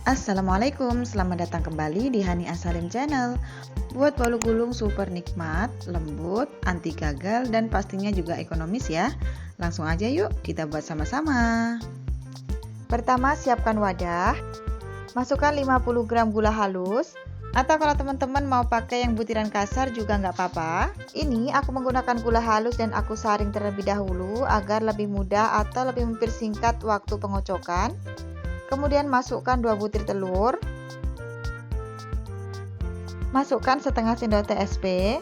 Assalamualaikum, selamat datang kembali di Hani Asalim Channel. Buat bolu gulung super nikmat, lembut, anti gagal, dan pastinya juga ekonomis ya. Langsung aja yuk kita buat sama-sama. Pertama, siapkan wadah. Masukkan 50 gram gula halus. Atau kalau teman-teman mau pakai yang butiran kasar juga nggak apa-apa. Ini aku menggunakan gula halus dan aku saring terlebih dahulu agar lebih mudah atau lebih mempersingkat waktu pengocokan. Kemudian masukkan 2 butir telur. Masukkan setengah sendok TSP.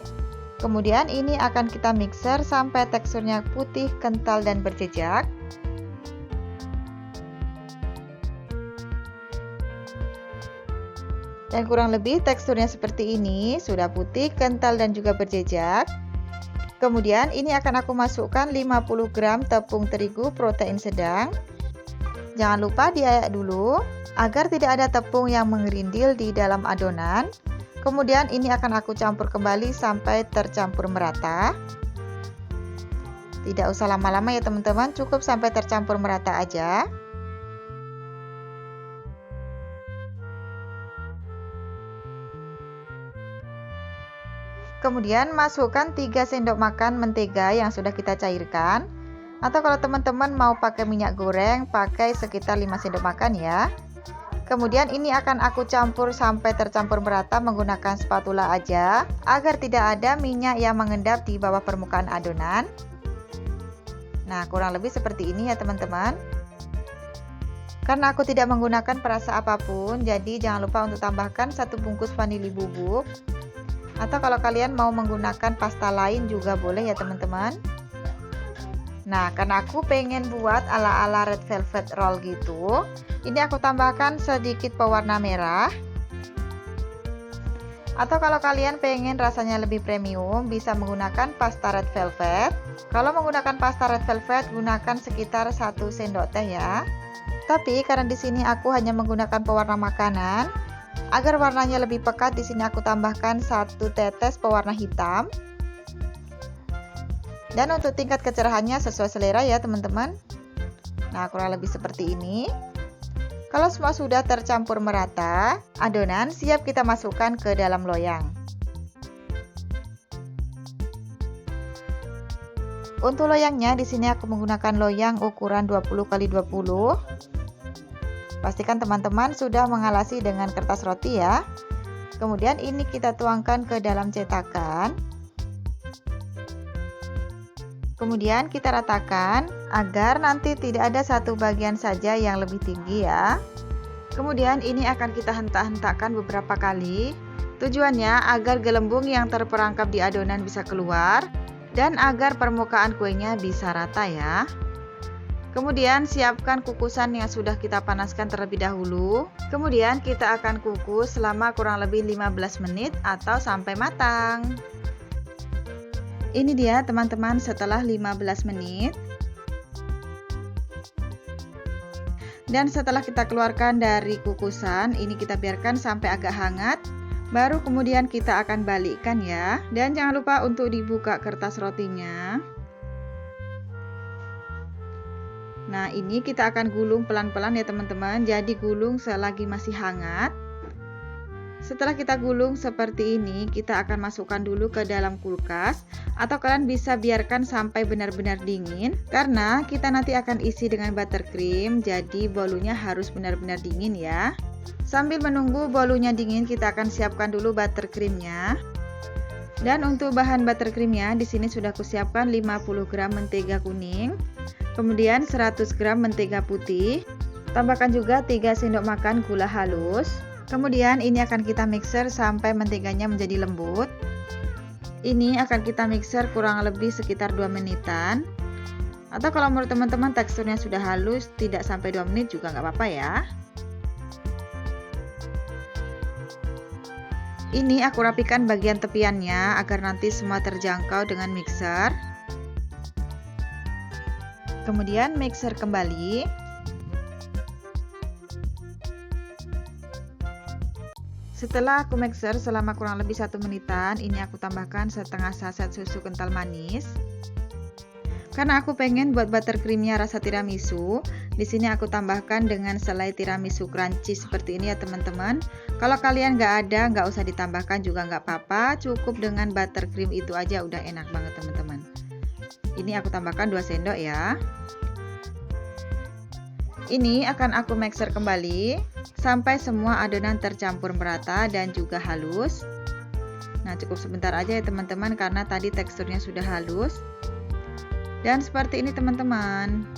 Kemudian ini akan kita mixer sampai teksturnya putih, kental, dan berjejak. Dan kurang lebih teksturnya seperti ini, sudah putih, kental, dan juga berjejak. Kemudian ini akan aku masukkan 50 gram tepung terigu protein sedang. Jangan lupa diayak dulu agar tidak ada tepung yang mengerindil di dalam adonan. Kemudian ini akan aku campur kembali sampai tercampur merata. Tidak usah lama-lama ya teman-teman, cukup sampai tercampur merata aja. Kemudian masukkan 3 sendok makan mentega yang sudah kita cairkan. Atau kalau teman-teman mau pakai minyak goreng, pakai sekitar 5 sendok makan ya. Kemudian ini akan aku campur sampai tercampur merata menggunakan spatula aja, agar tidak ada minyak yang mengendap di bawah permukaan adonan. Nah, kurang lebih seperti ini ya teman-teman. Karena aku tidak menggunakan perasa apapun, jadi jangan lupa untuk tambahkan 1 bungkus vanili bubuk. Atau kalau kalian mau menggunakan pasta lain juga boleh ya teman-teman. Nah, karena aku pengen buat ala-ala red velvet roll gitu, ini aku tambahkan sedikit pewarna merah. Atau kalau kalian pengen rasanya lebih premium, bisa menggunakan pasta red velvet. Kalau menggunakan pasta red velvet, gunakan sekitar 1 sendok teh ya. Tapi karena di sini aku hanya menggunakan pewarna makanan, agar warnanya lebih pekat, di sini aku tambahkan 1 tetes pewarna hitam. Dan untuk tingkat kecerahannya sesuai selera ya teman-teman. Nah, kurang lebih seperti ini. Kalau semua sudah tercampur merata, adonan siap kita masukkan ke dalam loyang. Untuk loyangnya di sini aku menggunakan loyang ukuran 20 x 20. Pastikan teman-teman sudah mengalasi dengan kertas roti ya. Kemudian ini kita tuangkan ke dalam cetakan. Kemudian kita ratakan agar nanti tidak ada satu bagian saja yang lebih tinggi ya. Kemudian ini akan kita hentak-hentakkan beberapa kali. Tujuannya agar gelembung yang terperangkap di adonan bisa keluar dan agar permukaan kuenya bisa rata ya. Kemudian siapkan kukusan yang sudah kita panaskan terlebih dahulu. Kemudian kita akan kukus selama kurang lebih 15 menit atau sampai matang. Ini dia teman-teman setelah 15 menit. Dan setelah kita keluarkan dari kukusan, ini kita biarkan sampai agak hangat. Baru kemudian kita akan balikkan ya. Dan jangan lupa untuk dibuka kertas rotinya. Nah, ini kita akan gulung pelan-pelan ya teman-teman. Jadi gulung selagi masih hangat. Setelah kita gulung seperti ini, kita akan masukkan dulu ke dalam kulkas. Atau kalian bisa biarkan sampai benar-benar dingin. Karena kita nanti akan isi dengan buttercream. Jadi bolunya harus benar-benar dingin ya. Sambil menunggu bolunya dingin, kita akan siapkan dulu buttercreamnya. Dan untuk bahan buttercreamnya, di sini sudah aku siapkan 50 gram mentega kuning. Kemudian 100 gram mentega putih. Tambahkan juga 3 sendok makan gula halus. Kemudian ini akan kita mixer sampai menteganya menjadi lembut. Ini akan kita mixer kurang lebih sekitar 2 menitan. Atau kalau menurut teman-teman teksturnya sudah halus, tidak sampai 2 menit juga nggak apa-apa ya. Ini aku rapikan bagian tepiannya agar nanti semua terjangkau dengan mixer. Kemudian mixer kembali. Setelah aku mixer selama kurang lebih 1 menitan, ini aku tambahkan setengah saset susu kental manis. Karena aku pengen buat buttercreamnya rasa tiramisu, Di sini aku tambahkan dengan selai tiramisu crunchy seperti ini ya teman-teman. Kalau kalian nggak ada, nggak usah ditambahkan juga nggak apa-apa. Cukup dengan buttercream itu aja udah enak banget teman-teman. Ini aku tambahkan 2 sendok ya. Ini akan aku mixer kembali sampai semua adonan tercampur merata dan juga halus. Nah, cukup sebentar aja ya teman-teman karena tadi teksturnya sudah halus. Dan seperti ini teman-teman.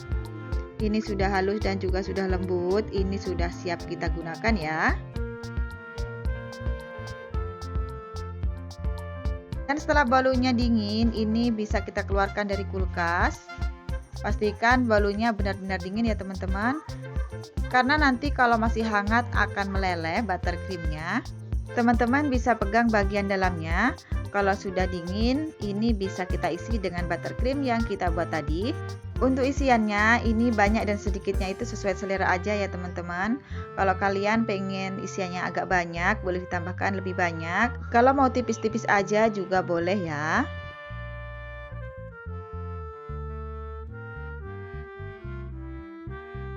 Ini sudah halus dan juga sudah lembut. Ini sudah siap kita gunakan ya. Dan setelah bolunya dingin, ini bisa kita keluarkan dari kulkas. Pastikan bolunya benar-benar dingin ya teman-teman. Karena nanti kalau masih hangat akan meleleh buttercreamnya. Teman-teman bisa pegang bagian dalamnya. Kalau sudah dingin, ini bisa kita isi dengan buttercream yang kita buat tadi. Untuk isiannya, ini banyak dan sedikitnya itu sesuai selera aja ya teman-teman. Kalau kalian pengen isiannya agak banyak, boleh ditambahkan lebih banyak. Kalau mau tipis-tipis aja juga boleh ya.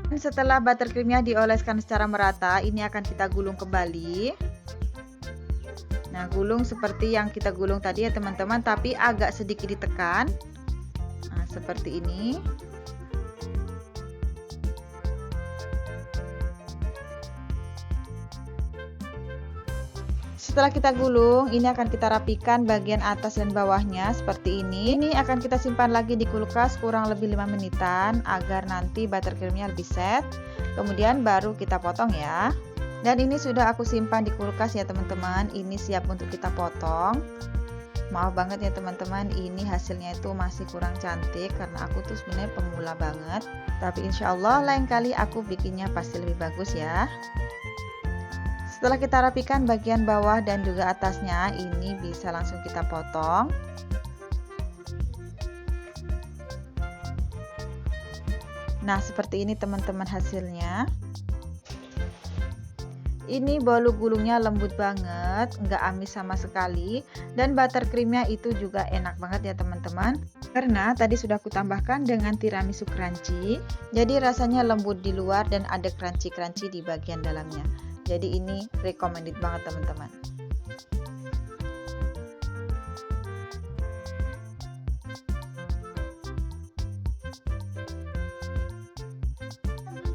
Dan setelah buttercreamnya dioleskan secara merata, ini akan kita gulung kembali. Nah, gulung seperti yang kita gulung tadi ya teman-teman, tapi agak sedikit ditekan. Nah, seperti ini. Setelah kita gulung, ini akan kita rapikan bagian atas dan bawahnya seperti ini. Ini akan kita simpan lagi di kulkas kurang lebih 5 menitan agar nanti buttercreamnya lebih set. Kemudian baru kita potong ya. Dan ini sudah aku simpan di kulkas ya teman-teman. Ini siap untuk kita potong. Maaf banget ya teman-teman, ini hasilnya itu masih kurang cantik karena aku tuh sebenarnya pemula banget. Tapi insya Allah lain kali aku bikinnya pasti lebih bagus ya. Setelah kita rapikan bagian bawah dan juga atasnya, ini bisa langsung kita potong. Nah, seperti ini teman-teman hasilnya. Ini bolu gulungnya lembut banget, nggak amis sama sekali. Dan buttercreamnya itu juga enak banget ya teman-teman. Karena tadi sudah aku tambahkan dengan tiramisu crunchy. Jadi rasanya lembut di luar dan ada crunchy-crunchy di bagian dalamnya. Jadi ini recommended banget teman-teman.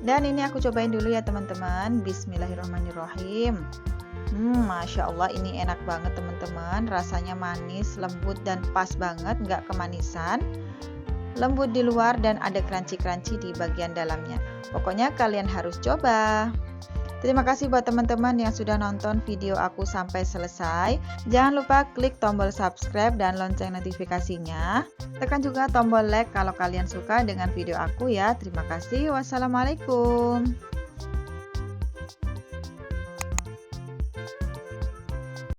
Dan ini aku cobain dulu ya teman-teman. Bismillahirrahmanirrahim. Masya Allah ini enak banget teman-teman. Rasanya manis, lembut dan pas banget, nggak kemanisan. Lembut di luar dan ada crunchy-crunchy di bagian dalamnya. Pokoknya kalian harus coba. Terima kasih buat teman-teman yang sudah nonton video aku sampai selesai. Jangan lupa klik tombol subscribe dan lonceng notifikasinya. Tekan juga tombol like kalau kalian suka dengan video aku ya. Terima kasih. Wassalamualaikum.